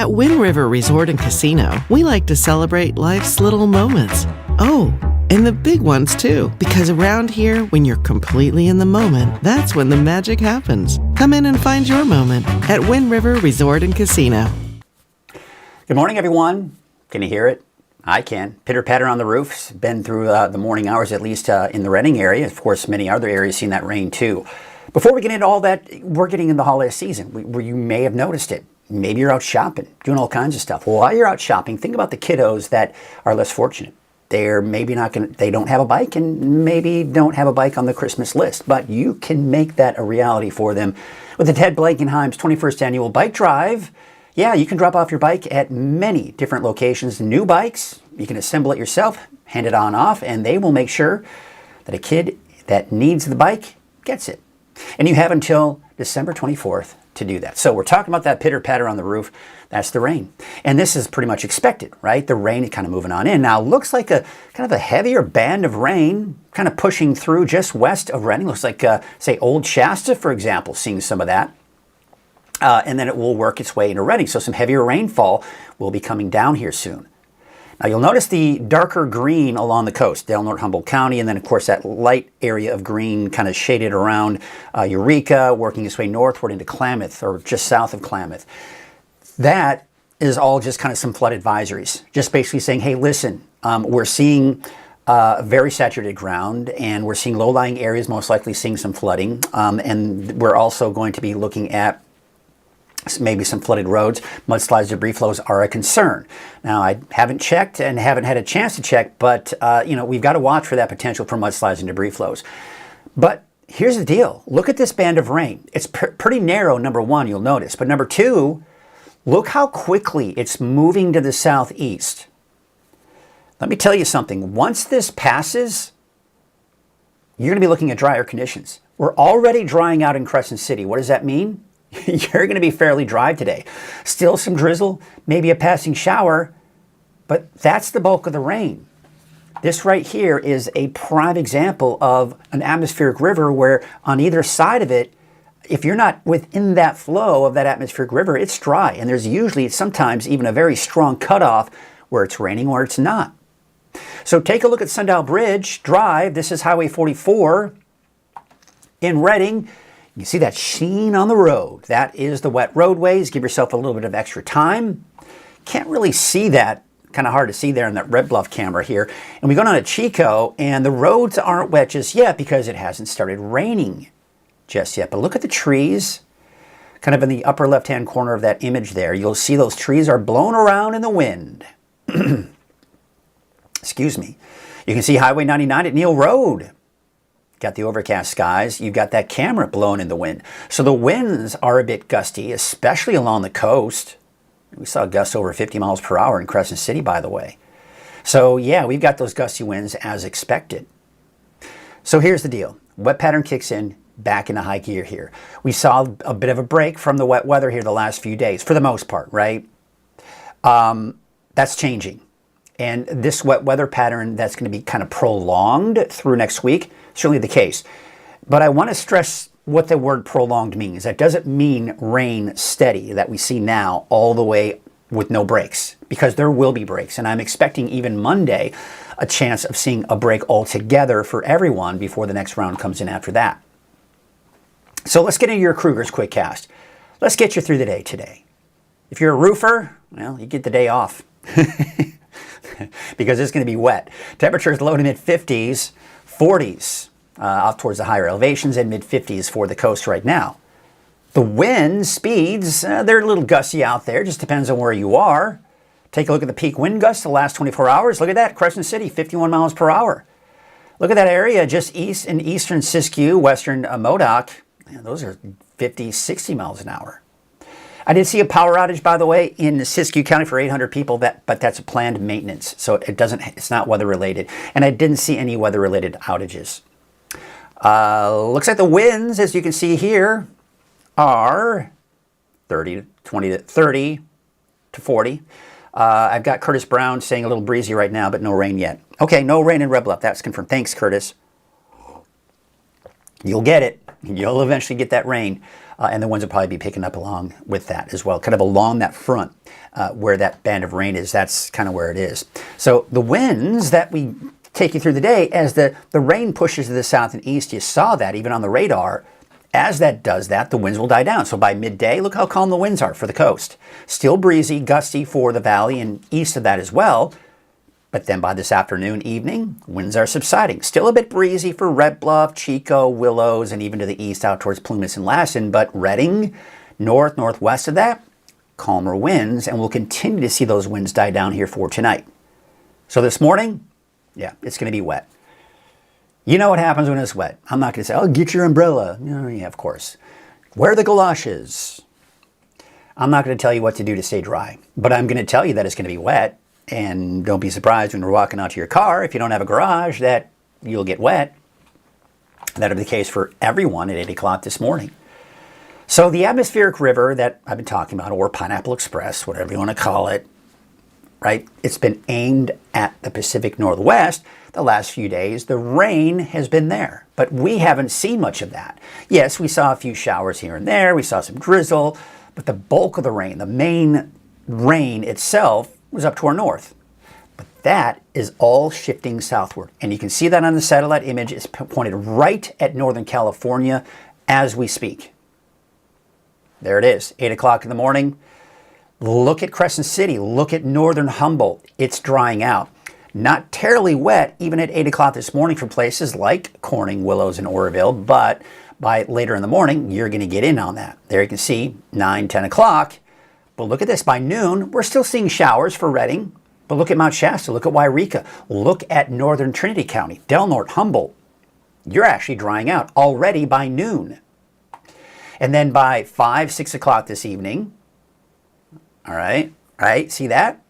At Wind River Resort and Casino, we like to celebrate life's little moments. Oh, and the big ones too, because around here, when you're completely in the moment, that's when the magic happens. Come in and find your moment at Wind River Resort and Casino. Good morning, everyone. Can you hear it? I can. Pitter patter on the roofs. Been through the morning hours, at least in the Reading area. Of course, many other areas seen that rain too. Before we get into all that, we're getting into the holiday season where you may have noticed it. Maybe you're out shopping, doing all kinds of stuff. Well, while you're out shopping, think about the kiddos that are less fortunate. They're maybe not going to, they don't have a bike and maybe don't have a bike on the Christmas list, but you can make that a reality for them with the Ted Blankenheim's 21st annual bike drive. Yeah, you can drop off your bike at many different locations. New bikes, you can assemble it yourself, hand it on off, and they will make sure that a kid that needs the bike gets it. And you have until December 24th to do that. So we're talking about that pitter patter on the roof. That's the rain. And this is pretty much expected, right? The rain is kind of moving on in. Now, looks like a kind of a heavier band of rain kind of pushing through just west of Reading. Looks like, say, Old Shasta, for example, seeing some of that. And then it will work its way into Reading. So some heavier rainfall will be coming down here soon. Now, you'll notice the darker green along the coast, Del Norte, Humboldt County, and then, of course, that light area of green kind of shaded around Eureka, working its way northward into Klamath, or just south of Klamath. That is all just kind of some flood advisories, just basically saying, hey, listen, we're seeing very saturated ground, and we're seeing low-lying areas, most likely seeing some flooding, and we're also going to be looking at maybe some flooded roads. Mudslides, debris flows are a concern. Now, I haven't checked and haven't had a chance to check, but we've got to watch for that potential for mudslides and debris flows. But here's the deal. Look at this band of rain. It's pretty narrow, number one, you'll notice. But number two, look how quickly it's moving to the southeast. Let me tell you something. Once this passes, you're going to be looking at drier conditions. We're already drying out in Crescent City. What does that mean? You're going to be fairly dry today. Still some drizzle, maybe a passing shower, but that's the bulk of the rain. This right here is a prime example of an atmospheric river where on either side of it, if you're not within that flow of that atmospheric river, it's dry. And there's usually sometimes even a very strong cutoff where it's raining or it's not. So take a look at Sundial Bridge Drive. This is Highway 44 in Reading. You see that sheen on the road. That is the wet roadways. Give yourself a little bit of extra time. Can't really see that. Kind of hard to see there in that Red Bluff camera here. And we go down to Chico, and the roads aren't wet just yet because it hasn't started raining just yet. But look at the trees. Kind of in the upper left-hand corner of that image there. You'll see those trees are blown around in the wind. Excuse me. You can see Highway 99 at Neal Road. Got the overcast skies. You've got that camera blowing in the wind. So the winds are a bit gusty, especially along the coast. We saw gusts over 50 miles per hour in Crescent City, by the way. So yeah, we've got those gusty winds as expected. So here's the deal. Wet pattern kicks in, back into high gear here. We saw a bit of a break from the wet weather here the last few days, for the most part, right? That's changing. And this wet weather pattern that's going to be kind of prolonged through next week, certainly the case. But I want to stress what the word prolonged means. That doesn't mean rain steady that we see now all the way with no breaks, because there will be breaks. And I'm expecting even Monday a chance of seeing a break altogether for everyone before the next round comes in after that. So let's get into your Krueger's Quick Cast. Let's get you through the day today. If you're a roofer, well, you get the day off. Because it's going to be wet. Temperatures low to mid-50s, 40s off towards the higher elevations, and mid-50s for the coast right now. The wind speeds, they're a little gusty out there. Just depends on where you are. Take a look at the peak wind gusts the last 24 hours. Look at that, Crescent City, 51 miles per hour. Look at that area just east in eastern Siskiyou, western Modoc. Man, those are 50, 60 miles an hour. I did see a power outage, by the way, in Siskiyou County for 800 people, but that's a planned maintenance, so it's not weather-related. And I didn't see any weather-related outages. Looks like the winds, as you can see here, are 30 to 40. I've got Curtis Brown saying a little breezy right now, but no rain yet. Okay, no rain in Red Bluff. That's confirmed. Thanks, Curtis. You'll get it. You'll eventually get that rain. And the winds will probably be picking up along with that as well. Kind of along that front where that band of rain is, that's kind of where it is. So the winds that we take you through the day, as the rain pushes to the south and east, you saw that even on the radar. As that does that, the winds will die down. So by midday, look how calm the winds are for the coast. Still breezy, gusty for the valley and east of that as well. But then by this afternoon, evening, winds are subsiding. Still a bit breezy for Red Bluff, Chico, Willows, and even to the east out towards Plumas and Lassen. But Redding, northwest of that, calmer winds, and we'll continue to see those winds die down here for tonight. So this morning, yeah, it's going to be wet. You know what happens when it's wet. I'm not going to say, oh, get your umbrella. Yeah, of course. Wear the galoshes. I'm not going to tell you what to do to stay dry, but I'm going to tell you that it's going to be wet. And don't be surprised when you're walking out to your car, if you don't have a garage, that you'll get wet. That'll be the case for everyone at 8 o'clock this morning. So the atmospheric river that I've been talking about, or Pineapple Express, whatever you want to call it, right? It's been aimed at the Pacific Northwest the last few days. The rain has been there, but we haven't seen much of that. Yes, we saw a few showers here and there. We saw some drizzle, but the bulk of the rain, the main rain itself, was up to our north. But that is all shifting southward. And you can see that on the satellite image. It's pointed right at Northern California as we speak. There it is, 8 o'clock in the morning. Look at Crescent City. Look at northern Humboldt. It's drying out. Not terribly wet, even at 8 o'clock this morning for places like Corning, Willows, and Oroville. But by later in the morning, you're going to get in on that. There you can see 9, 10 o'clock. But look at this, by noon, we're still seeing showers for Redding. But look at Mount Shasta, look at Wairika, look at northern Trinity County, Del Norte, Humboldt. You're actually drying out already by noon. And then by 5, 6 o'clock this evening, all right, see that?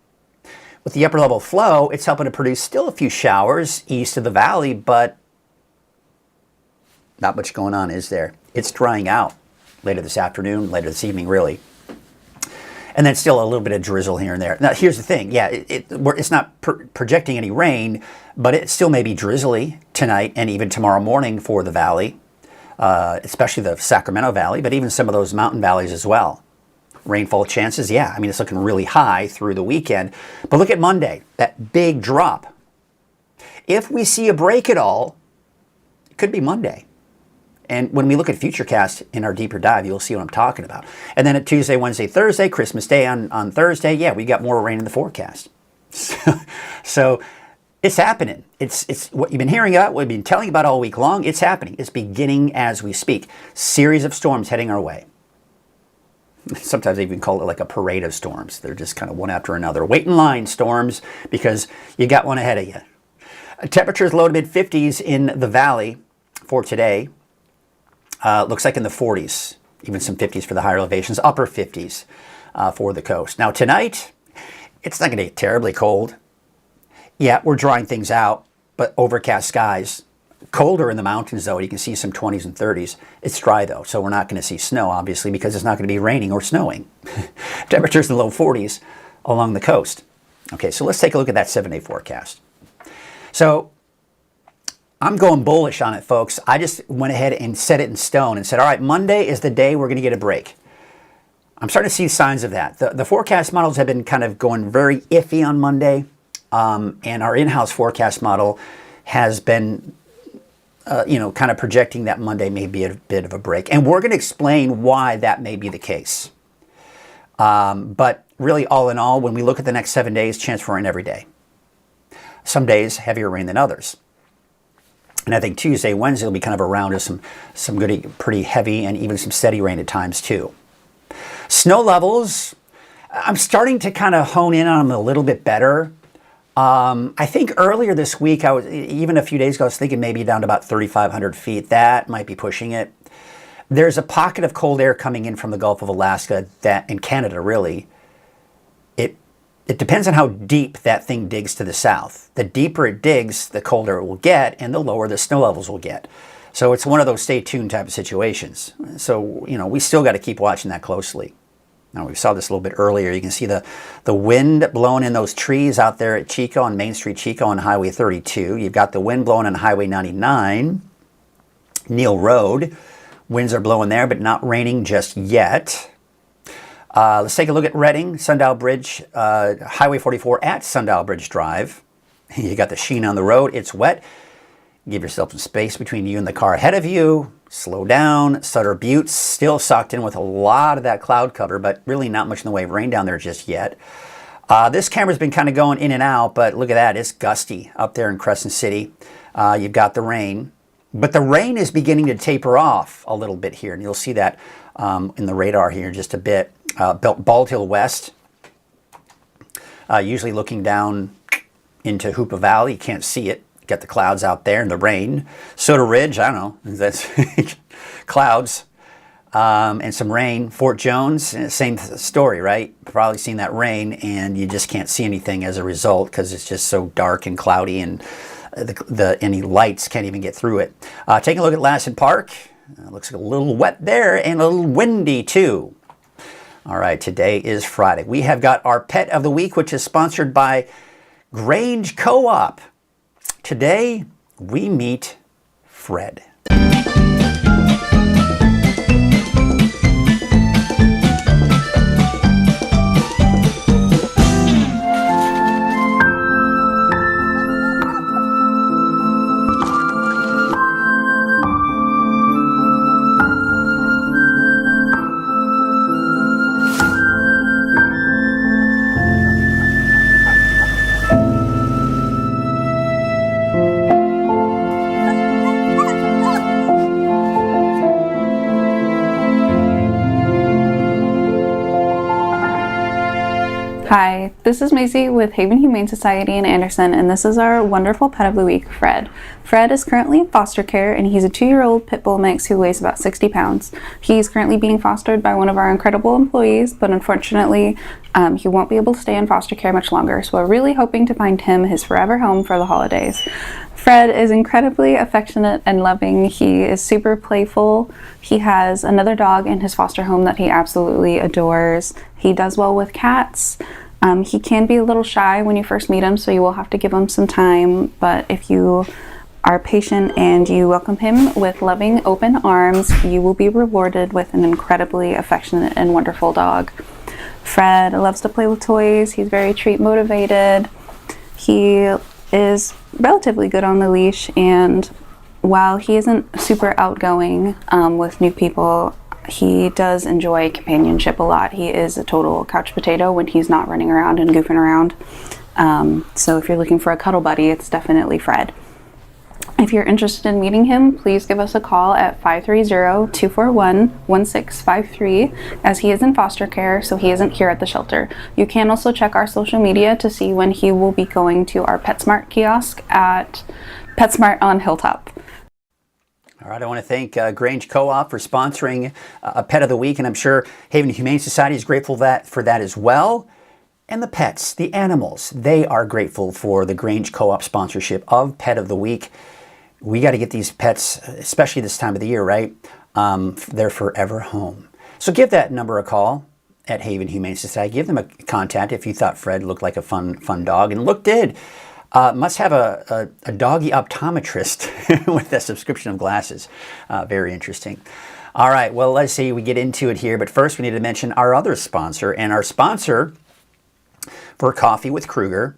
With the upper level flow, it's helping to produce still a few showers east of the valley, but not much going on, is there? It's drying out later this afternoon, later this evening, really. And then still a little bit of drizzle here and there. Now, here's the thing. Yeah, it's not projecting any rain, but it still may be drizzly tonight and even tomorrow morning for the valley, especially the Sacramento Valley, but even some of those mountain valleys as well. Rainfall chances, yeah, I mean, it's looking really high through the weekend. But look at Monday, that big drop. If we see a break at all, it could be Monday. And when we look at Futurecast in our deeper dive, you'll see what I'm talking about. And then at Tuesday, Wednesday, Thursday, Christmas Day on Thursday, yeah, we got more rain in the forecast. So it's happening. It's what you've been hearing about, what we've been telling you about all week long. It's happening. It's beginning as we speak. Series of storms heading our way. Sometimes they even call it like a parade of storms. They're just kind of one after another. Wait in line storms because you got one ahead of you. Temperatures low to mid 50s in the valley for today. Looks like in the 40s, even some 50s for the higher elevations, upper 50s for the coast. Now tonight, it's not going to get terribly cold. Yeah, we're drying things out, but overcast skies. Colder in the mountains, though. You can see some 20s and 30s. It's dry, though, so we're not going to see snow, obviously, because it's not going to be raining or snowing. Temperatures in the low 40s along the coast. Okay, so let's take a look at that 7-day forecast. So I'm going bullish on it, folks. I just went ahead and set it in stone and said, all right, Monday is the day we're going to get a break. I'm starting to see signs of that. The forecast models have been kind of going very iffy on Monday, and our in-house forecast model has been kind of projecting that Monday may be a bit of a break. And we're going to explain why that may be the case. But really, all in all, when we look at the next 7 days, chance for rain every day. Some days, heavier rain than others. And I think Tuesday, Wednesday will be kind of around us some good, pretty heavy and even some steady rain at times too. Snow levels, I'm starting to kind of hone in on them a little bit better. I think earlier this week, even a few days ago, I was thinking maybe down to about 3,500 feet. That might be pushing it. There's a pocket of cold air coming in from the Gulf of Alaska, that in Canada, really. It depends on how deep that thing digs to the south. The deeper it digs, the colder it will get, and the lower the snow levels will get. So it's one of those stay tuned type of situations. So, we still got to keep watching that closely. Now, we saw this a little bit earlier. You can see the wind blowing in those trees out there at Chico, on Main Street Chico on Highway 32. You've got the wind blowing on Highway 99. Neal Road. Winds are blowing there, but not raining just yet. Let's take a look at Reading, Sundial Bridge, Highway 44 at Sundial Bridge Drive. You got the sheen on the road. It's wet. Give yourself some space between you and the car ahead of you. Slow down. Sutter Butte's still socked in with a lot of that cloud cover, but really not much in the way of rain down there just yet. This camera's been kind of going in and out, but look at that. It's gusty up there in Crescent City. You've got the rain. But the rain is beginning to taper off a little bit here, and you'll see that in the radar here in just a bit. Bald Hill West, usually looking down into Hoopa Valley. You can't see it. Got the clouds out there and the rain. Soda Ridge, I don't know, that's clouds and some rain. Fort Jones, same story, right? Probably seen that rain, and you just can't see anything as a result because it's just so dark and cloudy, and any lights can't even get through it. Taking a look at Lassen Park. Looks like a little wet there and a little windy too. All right, today is Friday. We have got our Pet of the Week, which is sponsored by Grange Co-op. Today, we meet Fred. Hi, this is Macy with Haven Humane Society in Anderson, and this is our wonderful pet of the week, Fred. Fred is currently in foster care, and he's a 2-year-old pit bull mix who weighs about 60 pounds. He's currently being fostered by one of our incredible employees, but unfortunately, he won't be able to stay in foster care much longer, so we're really hoping to find him his forever home for the holidays. Fred is incredibly affectionate and loving. He is super playful. He has another dog in his foster home that he absolutely adores. He does well with cats. He can be a little shy when you first meet him, so you will have to give him some time, but if you are patient and you welcome him with loving open arms, you will be rewarded with an incredibly affectionate and wonderful dog. Fred loves to play with toys. He's very treat motivated. He is relatively good on the leash, and while he isn't super outgoing with new people, he does enjoy companionship a lot. He is a total couch potato when he's not running around and goofing around. So if you're looking for a cuddle buddy, it's definitely Fred. If you're interested in meeting him, please give us a call at 530-241-1653, as he is in foster care, so he isn't here at the shelter. You can also check our social media to see when he will be going to our PetSmart kiosk at PetSmart on Hilltop. All right, I want to thank Grange Co-op for sponsoring a Pet of the Week, and I'm sure Haven Humane Society is grateful for that as well. And the pets, the animals, they are grateful for the Grange Co-op sponsorship of Pet of the Week. We got to get these pets, especially this time of the year, right? Their forever home. So give that number a call at Haven Humane Society. Give them a contact if you thought Fred looked like a fun dog, and look did. Must have a doggy optometrist with a subscription of glasses. Very interesting. All right, well, let's see, we get into it here. But first, we need to mention our other sponsor. And our sponsor for Coffee with Krueger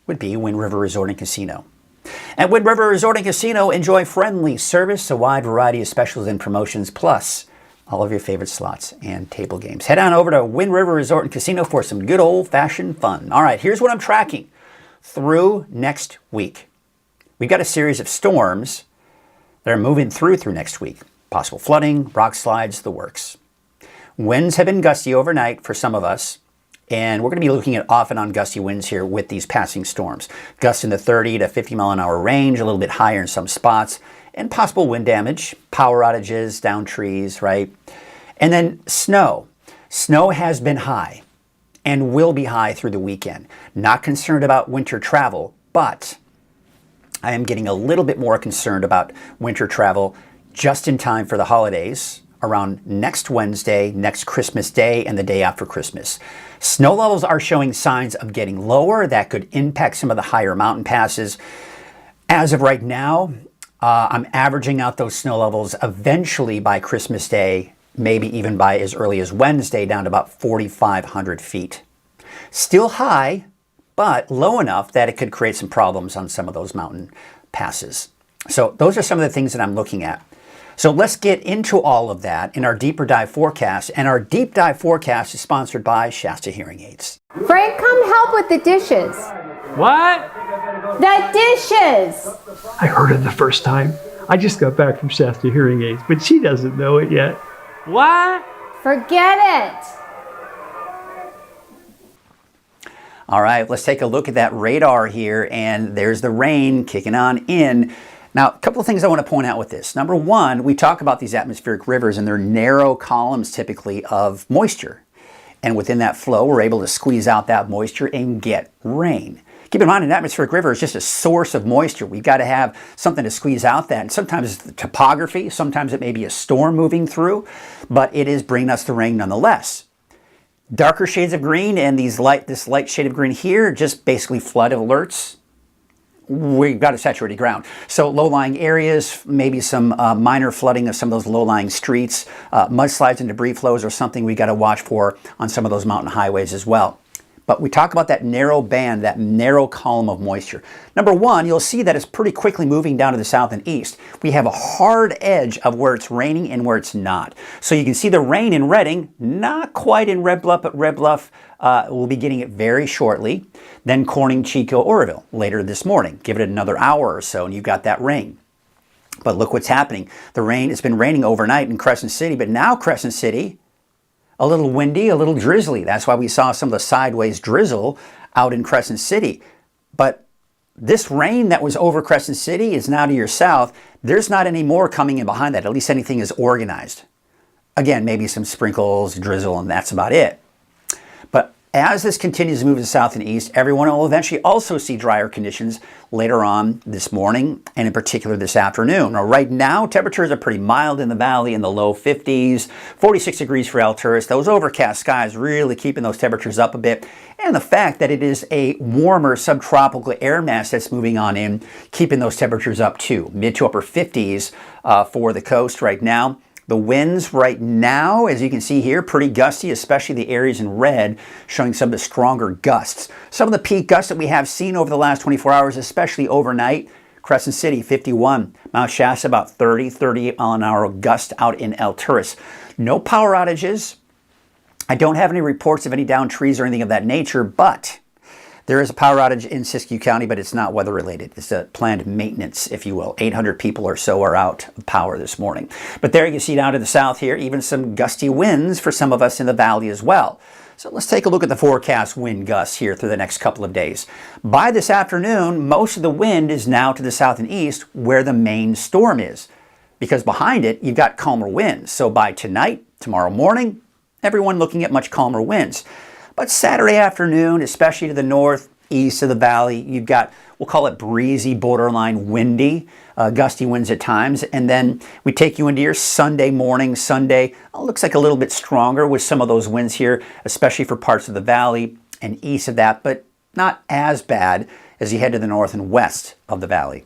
would be Wind River Resort and Casino. At Wind River Resort and Casino, enjoy friendly service, a wide variety of specials and promotions, plus all of your favorite slots and table games. Head on over to Wind River Resort and Casino for some good old-fashioned fun. All right, here's what I'm tracking through next week. We've got a series of storms that are moving through next week. Possible flooding, rock slides, the works. Winds have been gusty overnight for some of us, and we're going to be looking at off and on gusty winds here with these passing storms. Gusts in the 30 to 50 mile an hour range, a little bit higher in some spots, and possible wind damage, power outages, down trees, right? And then snow. Snow has been high and will be high through the weekend. Not concerned about winter travel, but I am getting a little bit more concerned about winter travel just in time for the holidays around next Wednesday, next Christmas Day, and the day after Christmas. Snow levels are showing signs of getting lower. That could impact some of the higher mountain passes. As of right now, I'm averaging out those snow levels eventually by Christmas Day, maybe even by as early as Wednesday, down to about 4,500 feet. Still high, but low enough that it could create some problems on some of those mountain passes. So those are some of the things that I'm looking at. So let's get into all of that in our deeper dive forecast. And our deep dive forecast is sponsored by Shasta Hearing Aids. Frank, come help with the dishes. What? The dishes! I heard it the first time. I just got back from Shasta Hearing Aids, but she doesn't know it yet. What? Forget it. All right, let's take a look at that radar here, and there's the rain kicking on in. Now, a couple of things I want to point out with this. Number one, we talk about these atmospheric rivers, and they're narrow columns typically of moisture. And within that flow, we're able to squeeze out that moisture and get rain. Keep in mind, an atmospheric river is just a source of moisture. We've got to have something to squeeze out that. And sometimes it's the topography, sometimes it may be a storm moving through, but it is bringing us the rain nonetheless. Darker shades of green and this light shade of green here, just basically flood alerts. We've got a saturated ground. So low-lying areas, maybe some minor flooding of some of those low-lying streets, mudslides and debris flows are something we got to watch for on some of those mountain highways as well. But we talk about that narrow band, that narrow column of moisture. Number one, you'll see that it's pretty quickly moving down to the south and east. We have a hard edge of where it's raining and where it's not. So you can see the rain in Redding, not quite in Red Bluff, but Red Bluff will be getting it very shortly. Then Corning, Chico, Oroville later this morning. Give it another hour or so and you've got that rain. But look what's happening. The rain, it's been raining overnight in Crescent City, but now Crescent City, a little windy, a little drizzly. That's why we saw some of the sideways drizzle out in Crescent City. But this rain that was over Crescent City is now to your south. There's not any more coming in behind that. At least anything is organized. Again, maybe some sprinkles, drizzle, and that's about it. But as this continues to move to the south and east, everyone will eventually also see drier conditions later on this morning and in particular this afternoon. Now, right now, temperatures are pretty mild in the valley in the low 50s, 46 degrees for Alturas. Those overcast skies really keeping those temperatures up a bit. And the fact that it is a warmer subtropical air mass that's moving on in, keeping those temperatures up too. Mid to upper 50s for the coast right now. The winds right now, as you can see here, pretty gusty, especially the areas in red, showing some of the stronger gusts. Some of the peak gusts that we have seen over the last 24 hours, especially overnight, Crescent City, 51. Mount Shasta, about 30, 38 mile an hour gust out in Alturas. No power outages. I don't have any reports of any downed trees or anything of that nature, but there is a power outage in Siskiyou County, but it's not weather related. It's a planned maintenance, if you will. 800 people or so are out of power this morning. But there you can see down to the south here, even some gusty winds for some of us in the valley as well. So let's take a look at the forecast wind gusts here through the next couple of days. By this afternoon, most of the wind is now to the south and east where the main storm is, because behind it, you've got calmer winds. So by tonight, tomorrow morning, everyone looking at much calmer winds. But Saturday afternoon, especially to the northeast of the valley, you've got, we'll call it breezy, borderline windy, gusty winds at times. And then we take you into your Sunday morning. Sunday looks like a little bit stronger with some of those winds here, especially for parts of the valley and east of that, but not as bad as you head to the north and west of the valley.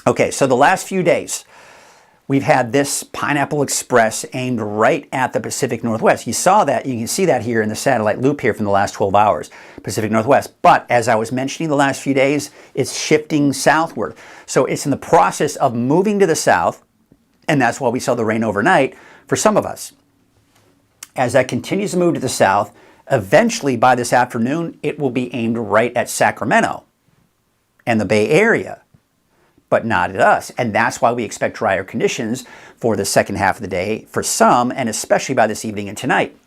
Okay, so the last few days, we've had this Pineapple Express aimed right at the Pacific Northwest. You saw that, you can see that here in the satellite loop here from the last 12 hours, Pacific Northwest. But as I was mentioning the last few days, it's shifting southward. So it's in the process of moving to the south, and that's why we saw the rain overnight for some of us. As that continues to move to the south, eventually by this afternoon, it will be aimed right at Sacramento and the Bay Area, but not at us. And that's why we expect drier conditions for the second half of the day for some, and especially by this evening and tonight.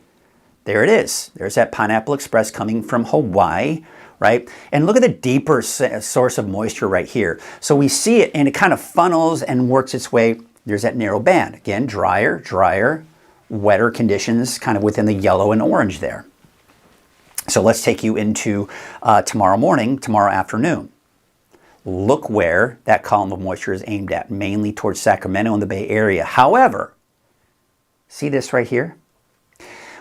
There it is. There's that Pineapple Express coming from Hawaii, right? And look at the deeper source of moisture right here. So we see it and it kind of funnels and works its way. There's that narrow band. Again, drier, wetter conditions kind of within the yellow and orange there. So let's take you into tomorrow afternoon. Look where that column of moisture is aimed at, mainly towards Sacramento and the Bay Area. However, see this right here?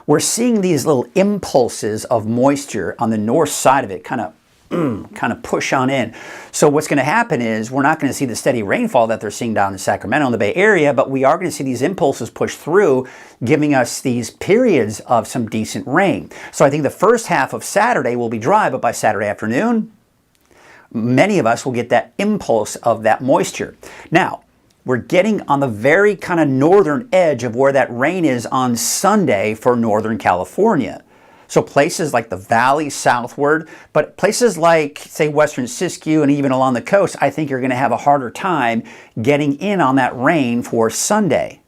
We're seeing these little impulses of moisture on the north side of it kind of kind of push on in. So what's going to happen is we're not going to see the steady rainfall that they're seeing down in Sacramento in the Bay Area, but we are going to see these impulses push through, giving us these periods of some decent rain. So I think the first half of Saturday will be dry, but by Saturday afternoon, many of us will get that impulse of that moisture. Now, we're getting on the very kind of northern edge of where that rain is on Sunday for Northern California. So places like the valley southward, but places like, say, western Siskiyou and even along the coast, I think you're going to have a harder time getting in on that rain for Sunday.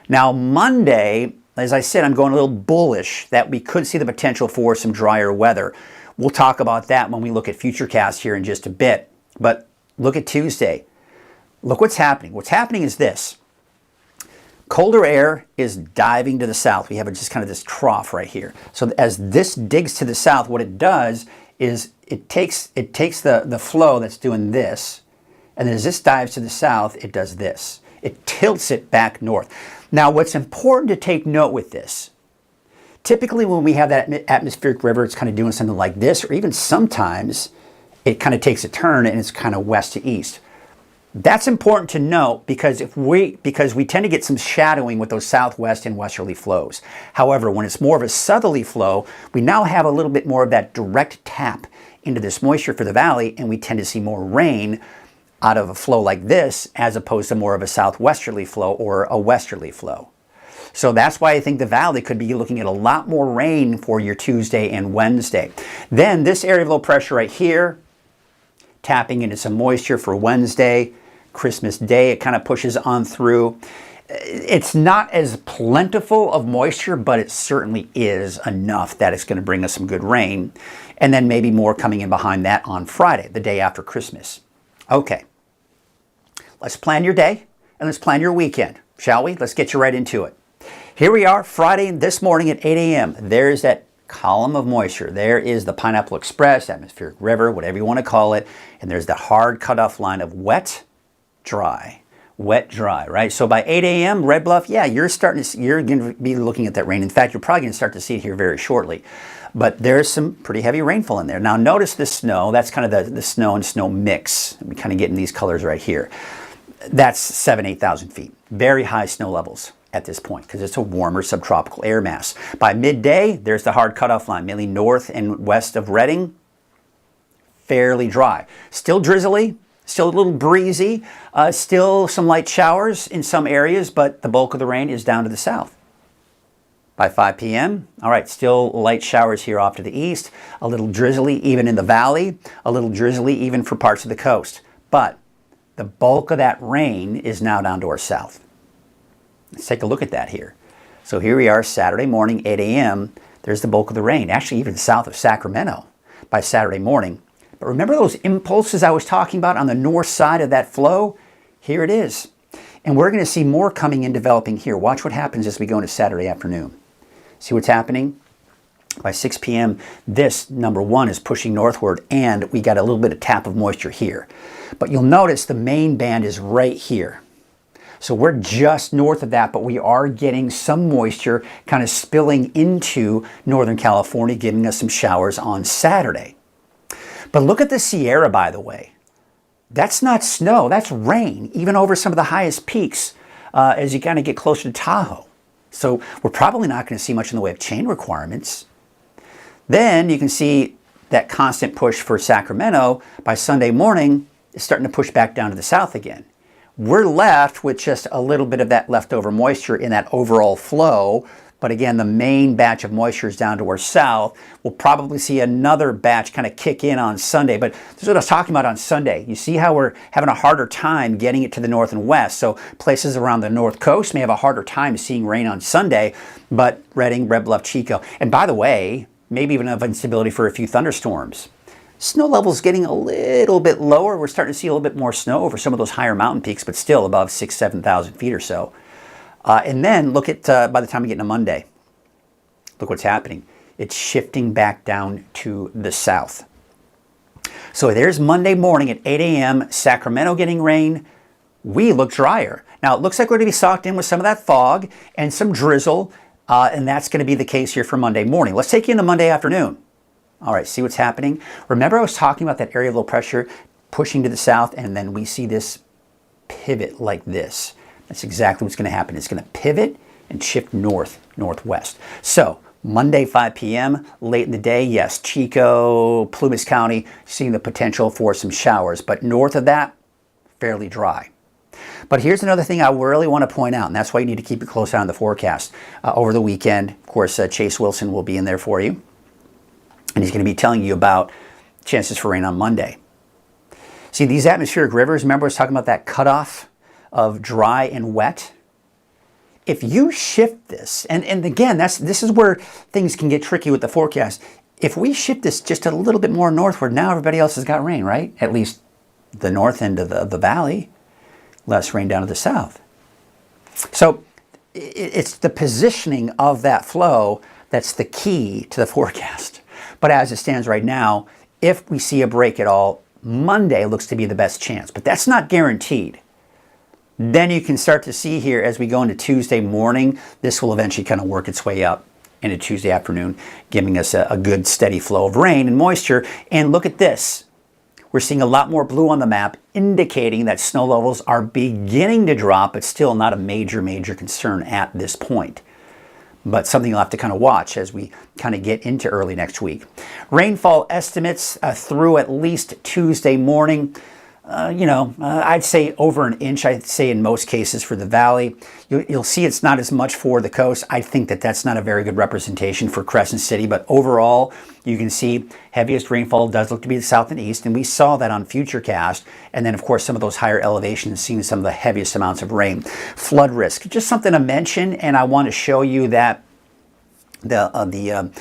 Now, Monday, as I said, I'm going a little bullish that we could see the potential for some drier weather. We'll talk about that when we look at Futurecast here in just a bit. But look at Tuesday. Look what's happening. What's happening is this. Colder air is diving to the south. We have just kind of this trough right here. So as this digs to the south, what it does is it takes the flow that's doing this, and then as this dives to the south, it does this. It tilts it back north. Now, what's important to take note with this, typically when we have that atmospheric river, it's kind of doing something like this, or even sometimes it kind of takes a turn and it's kind of west to east. That's important to note because we tend to get some shadowing with those southwest and westerly flows. However, when it's more of a southerly flow, we now have a little bit more of that direct tap into this moisture for the valley, and we tend to see more rain out of a flow like this as opposed to more of a southwesterly flow or a westerly flow. So that's why I think the valley could be looking at a lot more rain for your Tuesday and Wednesday. Then this area of low pressure right here, tapping into some moisture for Wednesday. Christmas Day, it kind of pushes on through. It's not as plentiful of moisture, but it certainly is enough that it's going to bring us some good rain. And then maybe more coming in behind that on Friday, the day after Christmas. Okay, let's plan your day and let's plan your weekend, shall we? Let's get you right into it. Here we are, Friday this morning at 8 a.m. There's that column of moisture. There is the Pineapple Express, atmospheric river, whatever you want to call it. And there's the hard cutoff line of wet, dry, wet, dry, right? So by 8 a.m., Red Bluff, yeah, you're going to be looking at that rain. In fact, you're probably going to start to see it here very shortly. But there's some pretty heavy rainfall in there. Now notice the snow. That's kind of the snow and snow mix. We kind of get in these colors right here. That's 7,000, 8,000 feet. Very high snow levels at this point because it's a warmer subtropical air mass. By midday, there's the hard cutoff line, mainly north and west of Redding. Fairly dry. Still drizzly. Still a little breezy, still some light showers in some areas, but the bulk of the rain is down to the south. By 5 p.m., all right, still light showers here off to the east, a little drizzly even in the valley, a little drizzly even for parts of the coast. But the bulk of that rain is now down to our south. Let's take a look at that here. So here we are, Saturday morning, 8 a.m. There's the bulk of the rain, actually even south of Sacramento by Saturday morning. But remember those impulses I was talking about on the north side of that flow? Here it is. And we're going to see more coming in developing here. Watch what happens as we go into Saturday afternoon. See what's happening? By 6 p.m., this, number one, is pushing northward, and we got a little bit of tap of moisture here. But you'll notice the main band is right here. So we're just north of that, but we are getting some moisture kind of spilling into Northern California, giving us some showers on Saturday. But look at the Sierra, by the way. That's not snow, that's rain, even over some of the highest peaks as you kind of get closer to Tahoe. So we're probably not going to see much in the way of chain requirements. Then you can see that constant push for Sacramento by Sunday morning is starting to push back down to the south again. We're left with just a little bit of that leftover moisture in that overall flow. But again, the main batch of moisture is down to our south. We'll probably see another batch kind of kick in on Sunday. But this is what I was talking about on Sunday. You see how we're having a harder time getting it to the north and west. So places around the north coast may have a harder time seeing rain on Sunday. But Redding, Red Bluff, Chico. And by the way, maybe even enough instability for a few thunderstorms. Snow levels getting a little bit lower. We're starting to see a little bit more snow over some of those higher mountain peaks, but still above 6,000, 7,000 feet or so. And then look at, by the time we get into Monday, look what's happening. It's shifting back down to the south. So there's Monday morning at 8 a.m., Sacramento getting rain. We look drier. Now it looks like we're going to be socked in with some of that fog and some drizzle, and that's going to be the case here for Monday morning. Let's take you into Monday afternoon. All right, see what's happening? Remember I was talking about that area of low pressure pushing to the south, and then we see this pivot like this. That's exactly what's going to happen. It's going to pivot and shift northwest. So Monday, 5 p.m., late in the day, yes, Chico, Plumas County, seeing the potential for some showers. But north of that, fairly dry. But here's another thing I really want to point out, and that's why you need to keep a close eye on the forecast. Over the weekend, of course, Chase Wilson will be in there for you. And he's going to be telling you about chances for rain on Monday. See, these atmospheric rivers, remember I was talking about that cutoff of dry and wet? If you shift this, and again, this is where things can get tricky with the forecast. If we shift this just a little bit more northward, now everybody else has got rain, right? At least the north end of the valley, less rain down to the south. So it's the positioning of that flow that's the key to the forecast. But as it stands right now, if we see a break at all, Monday looks to be the best chance, but that's not guaranteed. Then you can start to see here as we go into Tuesday morning, this will eventually kind of work its way up into Tuesday afternoon, giving us a good steady flow of rain and moisture. And look at this. We're seeing a lot more blue on the map, indicating that snow levels are beginning to drop, but still not a major concern at this point. But something you'll have to kind of watch as we kind of get into early next week. Rainfall estimates through at least Tuesday morning. I'd say over an inch, I'd say in most cases for the valley. You'll see it's not as much for the coast. I think that's not a very good representation for Crescent City, but overall, you can see heaviest rainfall does look to be the south and east, and we saw that on Futurecast. And then, of course, some of those higher elevations seeing some of the heaviest amounts of rain. Flood risk, just something to mention, and I want to show you that the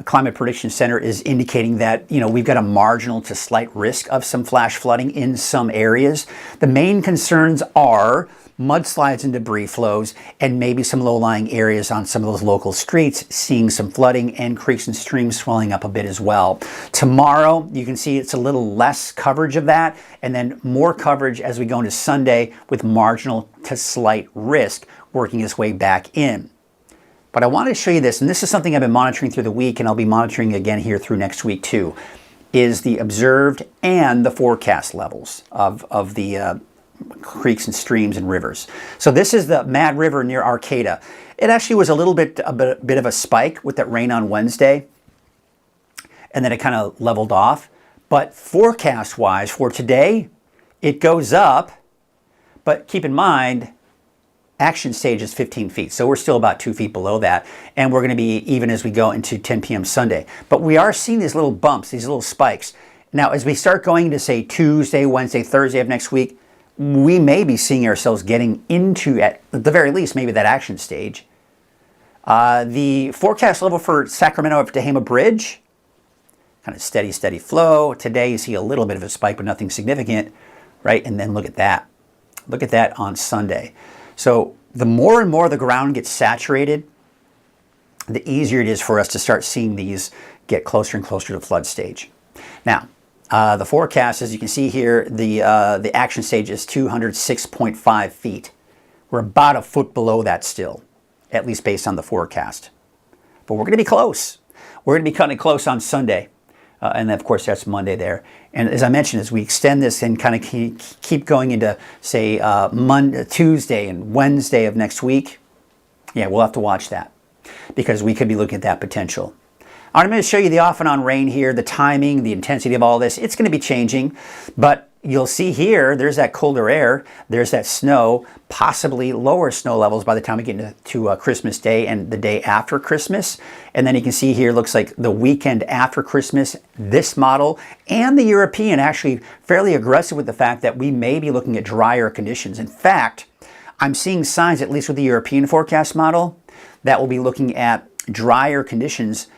Climate Prediction Center is indicating that, we've got a marginal to slight risk of some flash flooding in some areas. The main concerns are mudslides and debris flows, and maybe some low-lying areas on some of those local streets seeing some flooding, and creeks and streams swelling up a bit as well. Tomorrow, you can see it's a little less coverage of that, and then more coverage as we go into Sunday with marginal to slight risk working its way back in. But I wanted to show you this, and this is something I've been monitoring through the week, and I'll be monitoring again here through next week too, is the observed and the forecast levels of the creeks and streams and rivers. So this is the Mad River near Arcata. It actually was a bit of a spike with that rain on Wednesday, and then it kind of leveled off. But forecast-wise for today, it goes up, but keep in mind, action stage is 15 feet, so we're still about 2 feet below that, and we're going to be even as we go into 10 p.m. Sunday. But we are seeing these little bumps, these little spikes. Now, as we start going to, say, Tuesday, Wednesday, Thursday of next week, we may be seeing ourselves getting into, at the very least, maybe that action stage. The forecast level for Sacramento up to Tehama Bridge, kind of steady flow. Today, you see a little bit of a spike, but nothing significant, right? And then look at that. Look at that on Sunday. So the more and more the ground gets saturated, the easier it is for us to start seeing these get closer and closer to the flood stage. Now, the forecast, as you can see here, the action stage is 206.5 feet. We're about a foot below that still, at least based on the forecast. But we're going to be close. We're going to be cutting close on Sunday. And then, of course, that's Monday there. And as I mentioned, as we extend this and kind of keep going into, say, Monday, Tuesday and Wednesday of next week, yeah, we'll have to watch that because we could be looking at that potential. All right, I'm going to show you the off and on rain here, the timing, the intensity of all this. It's going to be changing, but you'll see here, there's that colder air, there's that snow, possibly lower snow levels by the time we get to Christmas Day and the day after Christmas. And then you can see here, looks like the weekend after Christmas, this model and the European actually fairly aggressive with the fact that we may be looking at drier conditions. In fact, I'm seeing signs, at least with the European forecast model, that we'll be looking at drier conditions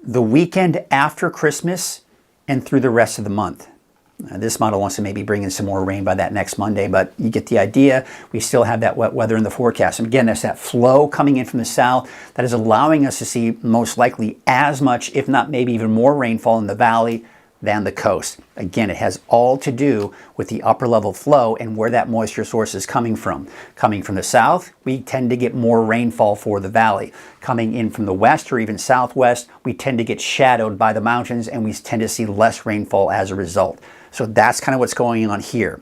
the weekend after Christmas and through the rest of the month. This model wants to maybe bring in some more rain by that next Monday, but you get the idea. We still have that wet weather in the forecast. And again, there's that flow coming in from the south that is allowing us to see most likely as much, if not maybe even more rainfall in the valley than the coast. Again, it has all to do with the upper level flow and where that moisture source is coming from. Coming from the south, we tend to get more rainfall for the valley. Coming in from the west or even southwest, we tend to get shadowed by the mountains and we tend to see less rainfall as a result. So that's kind of what's going on here.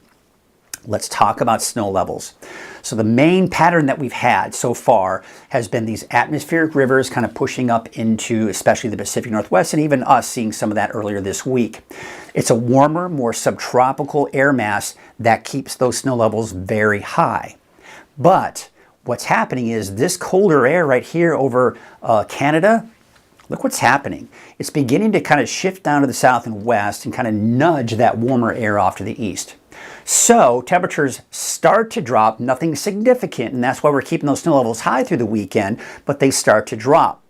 Let's talk about snow levels. So the main pattern that we've had so far has been these atmospheric rivers kind of pushing up into especially the Pacific Northwest, and even us seeing some of that earlier this week. It's a warmer, more subtropical air mass that keeps those snow levels very high. But what's happening is this colder air right here over Canada, look what's happening. It's beginning to kind of shift down to the south and west and kind of nudge that warmer air off to the east. So temperatures start to drop, nothing significant, and that's why we're keeping those snow levels high through the weekend, but they start to drop.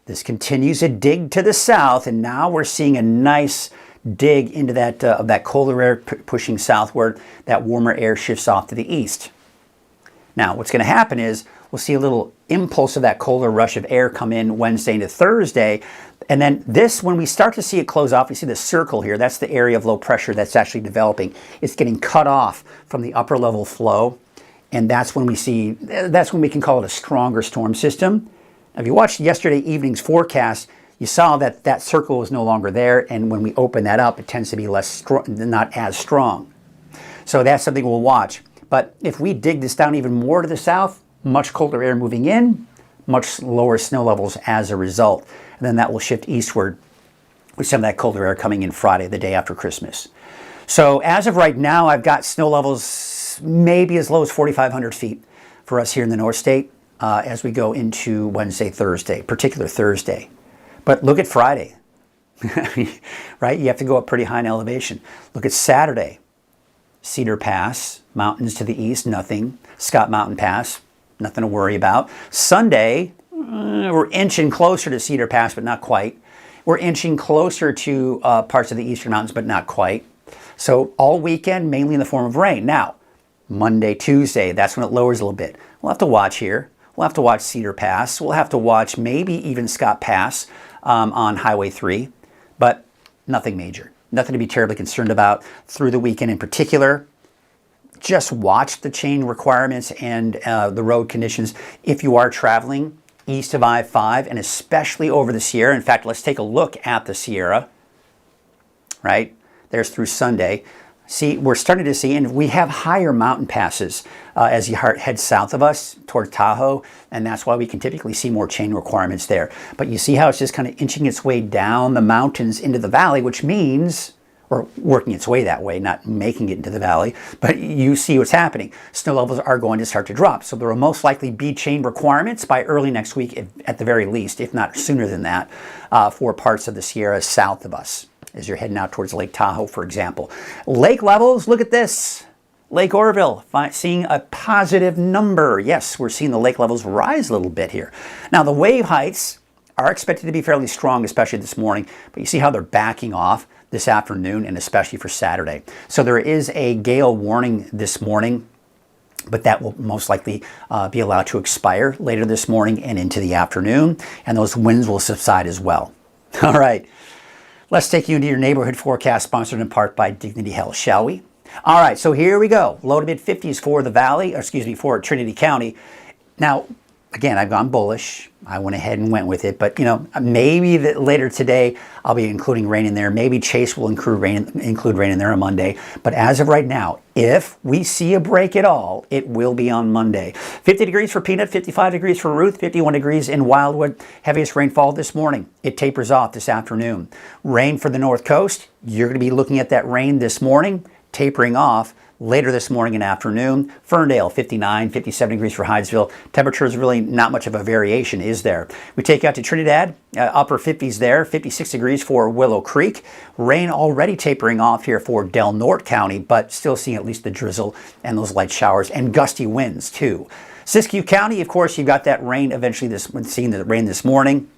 This continues to dig to the south, and now we're seeing a nice dig into that colder air pushing southward. That warmer air shifts off to the east. Now, what's going to happen is we'll see a little impulse of that colder rush of air come in Wednesday into Thursday. And then this, when we start to see it close off, you see the circle here, that's the area of low pressure that's actually developing. It's getting cut off from the upper level flow. And that's when we can call it a stronger storm system. Now, if you watched yesterday evening's forecast, you saw that that circle was no longer there. And when we open that up, it tends to be not as strong. So that's something we'll watch. But if we dig this down even more to the south, much colder air moving in, much lower snow levels as a result. And then that will shift eastward with some of that colder air coming in Friday, the day after Christmas. So as of right now, I've got snow levels maybe as low as 4,500 feet for us here in the North State as we go into Wednesday, Thursday, particular Thursday. But look at Friday, right? You have to go up pretty high in elevation. Look at Saturday. Cedar Pass, mountains to the east, nothing. Scott Mountain Pass, nothing to worry about. Sunday, we're inching closer to Cedar Pass, but not quite. We're inching closer to parts of the eastern mountains, but not quite. So all weekend, mainly in the form of rain. Now, Monday, Tuesday, that's when it lowers a little bit. We'll have to watch here. We'll have to watch Cedar Pass. We'll have to watch maybe even Scott Pass on Highway 3, but nothing major. Nothing to be terribly concerned about through the weekend in particular. Just watch the chain requirements and the road conditions if you are traveling east of I-5 and especially over the Sierra. In fact, let's take a look at the Sierra, right? There's through Sunday. See, we're starting to see, and we have higher mountain passes as you head south of us towards Tahoe, and that's why we can typically see more chain requirements there. But you see how it's just kind of inching its way down the mountains into the valley, which means, or working its way that way, not making it into the valley, but you see what's happening. Snow levels are going to start to drop. So there will most likely be chain requirements by early next week at the very least, if not sooner than that, for parts of the Sierra south of us, as you're heading out towards Lake Tahoe, for example. Lake levels, look at this. Lake Oroville, seeing a positive number. Yes, we're seeing the lake levels rise a little bit here. Now, the wave heights are expected to be fairly strong, especially this morning, but you see how they're backing off this afternoon and especially for Saturday. So there is a gale warning this morning, but that will most likely be allowed to expire later this morning and into the afternoon, and those winds will subside as well. All right. Let's take you into your neighborhood forecast, sponsored in part by Dignity Health, shall we? All right, so here we go. Low to mid 50s for the valley, or excuse me, for Trinity County. Now, again, I've gone bullish. I went ahead and went with it, but you know, maybe later today I'll be including rain in there. Maybe Chase will include rain in there on Monday. But as of right now, if we see a break at all, it will be on Monday. 50 degrees for Peanut, 55 degrees for Ruth, 51 degrees in Wildwood. Heaviest rainfall this morning. It tapers off this afternoon. Rain for the North Coast. You're going to be looking at that rain this morning, tapering off later this morning and afternoon. Ferndale, 59, 57 degrees for Hydesville. Temperature is really not much of a variation, is there? We take you out to Trinidad, upper 50s there, 56 degrees for Willow Creek. Rain already tapering off here for Del Norte County, but still seeing at least the drizzle and those light showers and gusty winds too. Siskiyou County, of course, you've got that rain eventually seeing the rain this morning.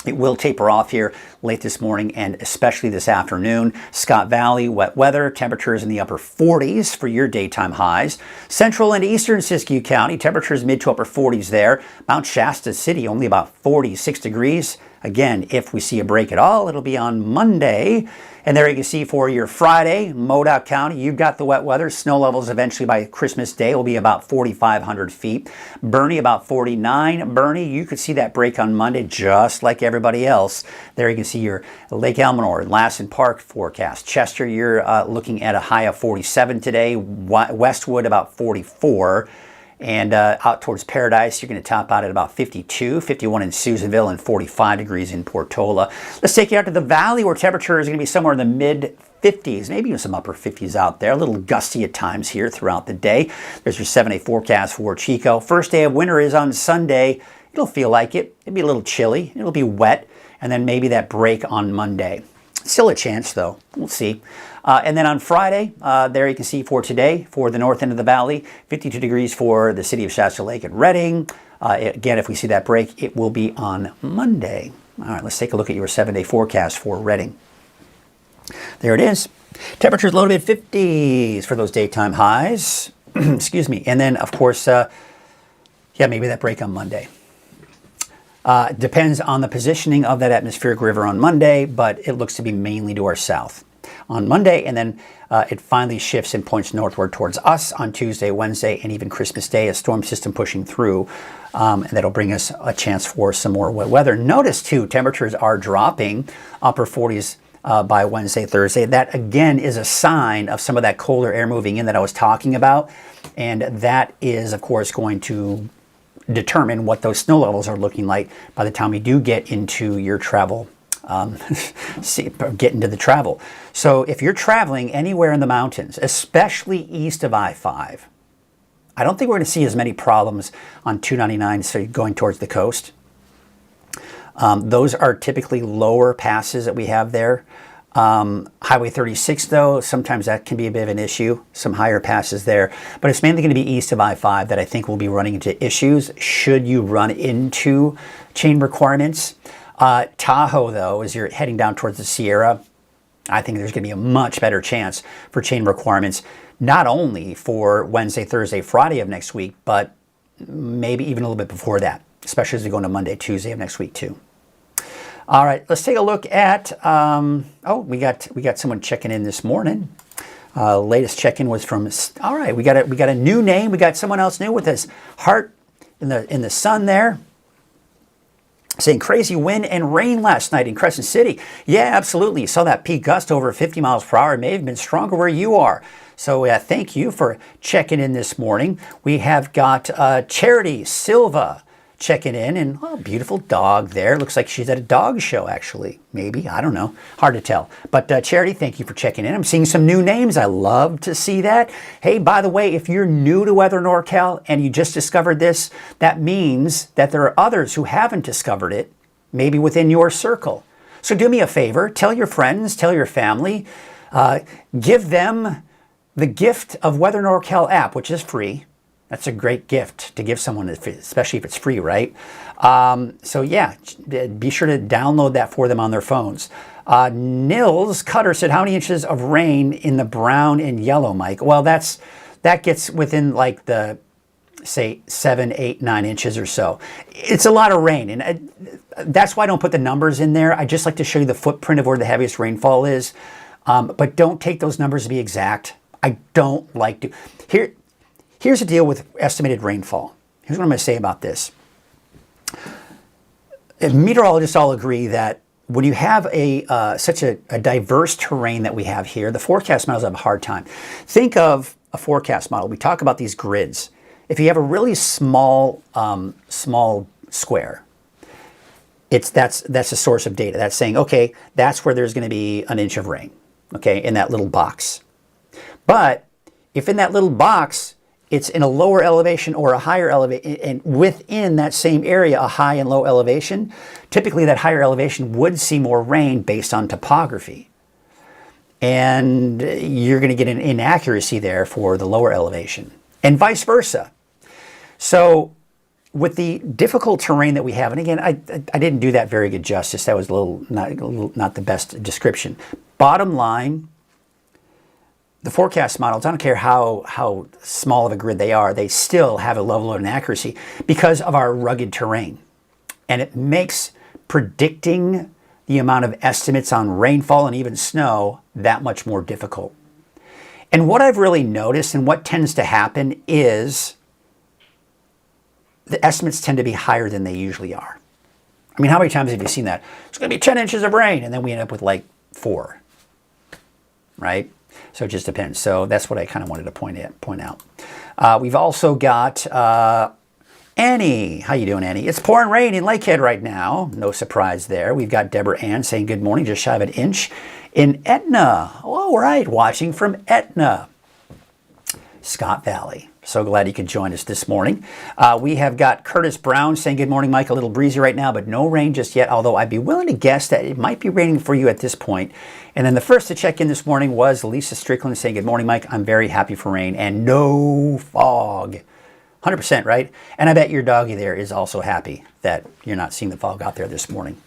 It will taper off here late this morning and especially this afternoon. Scott Valley, wet weather, temperatures in the upper 40s for your daytime highs. Central and eastern Siskiyou County, temperatures mid to upper 40s there. Mount Shasta City, only about 46 degrees. Again, if we see a break at all, it'll be on Monday. And there you can see for your Friday, Modoc County, you've got the wet weather. Snow levels eventually by Christmas Day will be about 4,500 feet. Bernie about 49. Bernie, you could see that break on Monday just like everybody else. There you can see your Lake Elminor, Lassen Park forecast. Chester, you're looking at a high of 47 today. Westwood about 44. And out towards Paradise, you're going to top out at about 52, 51 in Susanville, and 45 degrees in Portola. Let's take you out to the valley where temperature is going to be somewhere in the mid-50s, maybe even some upper 50s out there. A little gusty at times here throughout the day. There's your 7-day forecast for Chico. First day of winter is on Sunday. It'll feel like it. It'll be a little chilly. It'll be wet. And then maybe that break on Monday. Still a chance, though. We'll see. And then on Friday, there you can see for today, for the north end of the valley, 52 degrees for the city of Shasta Lake and Redding. Again, if we see that break, it will be on Monday. All right, let's take a look at your 7-day forecast for Redding. There it is. Temperatures low to mid-50s for those daytime highs. Excuse me. And then, of course, maybe that break on Monday. Depends on the positioning of that atmospheric river on Monday, but it looks to be mainly to our south on Monday, and then it finally shifts and points northward towards us on Tuesday, Wednesday, and even Christmas Day, a storm system pushing through, and that'll bring us a chance for some more wet weather. Notice, too, temperatures are dropping, upper 40s by Wednesday, Thursday. That, again, is a sign of some of that colder air moving in that I was talking about, and that is, of course, going to determine what those snow levels are looking like by the time we do get into your travel, get into the travel. So if you're traveling anywhere in the mountains, especially east of I-5, I don't think we're going to see as many problems on 299 so going towards the coast. Those are typically lower passes that we have there. Highway 36, though, sometimes that can be a bit of an issue, some higher passes there. But it's mainly going to be east of I-5 that I think we'll be running into issues should you run into chain requirements. Tahoe, though, as you're heading down towards the Sierra, I think there's going to be a much better chance for chain requirements, not only for Wednesday, Thursday, Friday of next week, but maybe even a little bit before that, especially as we go into Monday, Tuesday of next week, too. All right, let's take a look at, we got someone checking in this morning. Latest check-in was from, all right, we got a new name. We got someone else new with us. Heart in the sun there. Saying crazy wind and rain last night in Crescent City. Yeah, absolutely. You saw that peak gust over 50 miles per hour. It may have been stronger where you are. So thank you for checking in this morning. We have got Charity Silva checking in, and beautiful dog there. Looks like she's at a dog show, actually. Maybe, I don't know. Hard to tell. But Charity, thank you for checking in. I'm seeing some new names. I love to see that. Hey, by the way, if you're new to Weather NorCal and you just discovered this, that means that there are others who haven't discovered it, maybe within your circle. So do me a favor. Tell your friends, tell your family, give them the gift of Weather NorCal app, which is free. That's a great gift to give someone, especially if it's free, right? So yeah, be sure to download that for them on their phones. Nils Cutter said, how many inches of rain in the brown and yellow, Mike? Well, that gets within like the, say, 7, 8, 9 inches or so. It's a lot of rain, and that's why I don't put the numbers in there. I just like to show you the footprint of where the heaviest rainfall is. But don't take those numbers to be exact. I don't like to. Here's the deal with estimated rainfall. Here's what I'm going to say about this. Meteorologists all agree that when you have such a diverse terrain that we have here, the forecast models have a hard time. Think of a forecast model. We talk about these grids. If you have a really small square, that's a source of data. That's saying, okay, that's where there's going to be an inch of rain, okay, in that little box. But if in that little box, it's in a lower elevation or a higher elevation, and within that same area, a high and low elevation, typically that higher elevation would see more rain based on topography. And you're going to get an inaccuracy there for the lower elevation, and vice versa. So with the difficult terrain that we have, and again, I didn't do that very good justice. That was not the best description. Bottom line, the forecast models, I don't care how small of a grid they are, they still have a level of inaccuracy because of our rugged terrain. And it makes predicting the amount of estimates on rainfall and even snow that much more difficult. And what I've really noticed and what tends to happen is the estimates tend to be higher than they usually are. I mean, how many times have you seen that? It's going to be 10 inches of rain, and then we end up with like 4, right? So it just depends. So that's what I kind of wanted to point out. We've also got Annie. How you doing, Annie? It's pouring rain in Lakehead right now. No surprise there. We've got Deborah Ann saying good morning, just shy of an inch in Etna. All right, watching from Etna, Scott Valley. So glad you could join us this morning. We have got Curtis Brown saying, good morning, Mike. A little breezy right now, but no rain just yet, although I'd be willing to guess that it might be raining for you at this point. And then the first to check in this morning was Lisa Strickland saying, good morning, Mike. I'm very happy for rain and no fog. 100%, right? And I bet your doggy there is also happy that you're not seeing the fog out there this morning.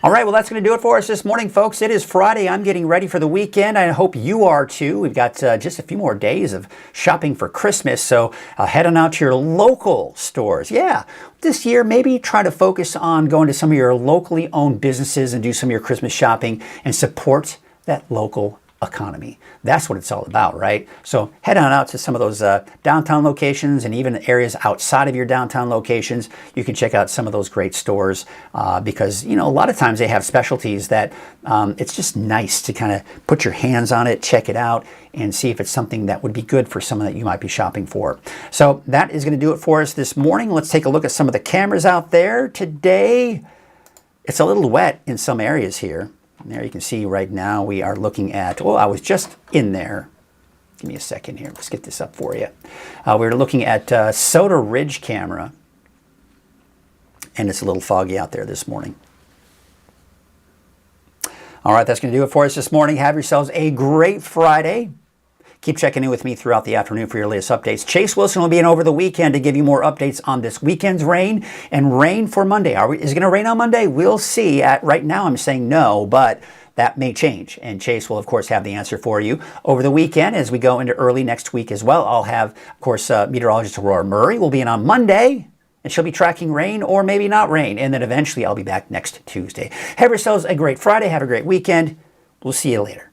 All right, well, that's going to do it for us this morning, folks. It is Friday. I'm getting ready for the weekend. I hope you are too. We've got just a few more days of shopping for Christmas, so head on out to your local stores. Yeah, this year, maybe try to focus on going to some of your locally owned businesses and do some of your Christmas shopping and support that local economy. That's what it's all about, right? So head on out to some of those downtown locations and even areas outside of your downtown locations. You can check out some of those great stores because, you know, a lot of times they have specialties that it's just nice to kind of put your hands on it, check it out, and see if it's something that would be good for someone that you might be shopping for. So that is going to do it for us this morning. Let's take a look at some of the cameras out there today. It's a little wet in some areas here. There you can see right now we are looking at, well, I was just in there. Give me a second here. Let's get this up for you. We're looking at Soda Ridge camera, and it's a little foggy out there this morning. All right, that's going to do it for us this morning. Have yourselves a great Friday. Keep checking in with me throughout the afternoon for your latest updates. Chase Wilson will be in over the weekend to give you more updates on this weekend's rain and rain for Monday. Is it going to rain on Monday? We'll see. Right now I'm saying no, but that may change. And Chase will, of course, have the answer for you over the weekend as we go into early next week as well. I'll have, of course, meteorologist Aurora Murray will be in on Monday, and she'll be tracking rain or maybe not rain. And then eventually I'll be back next Tuesday. Have yourselves a great Friday. Have a great weekend. We'll see you later.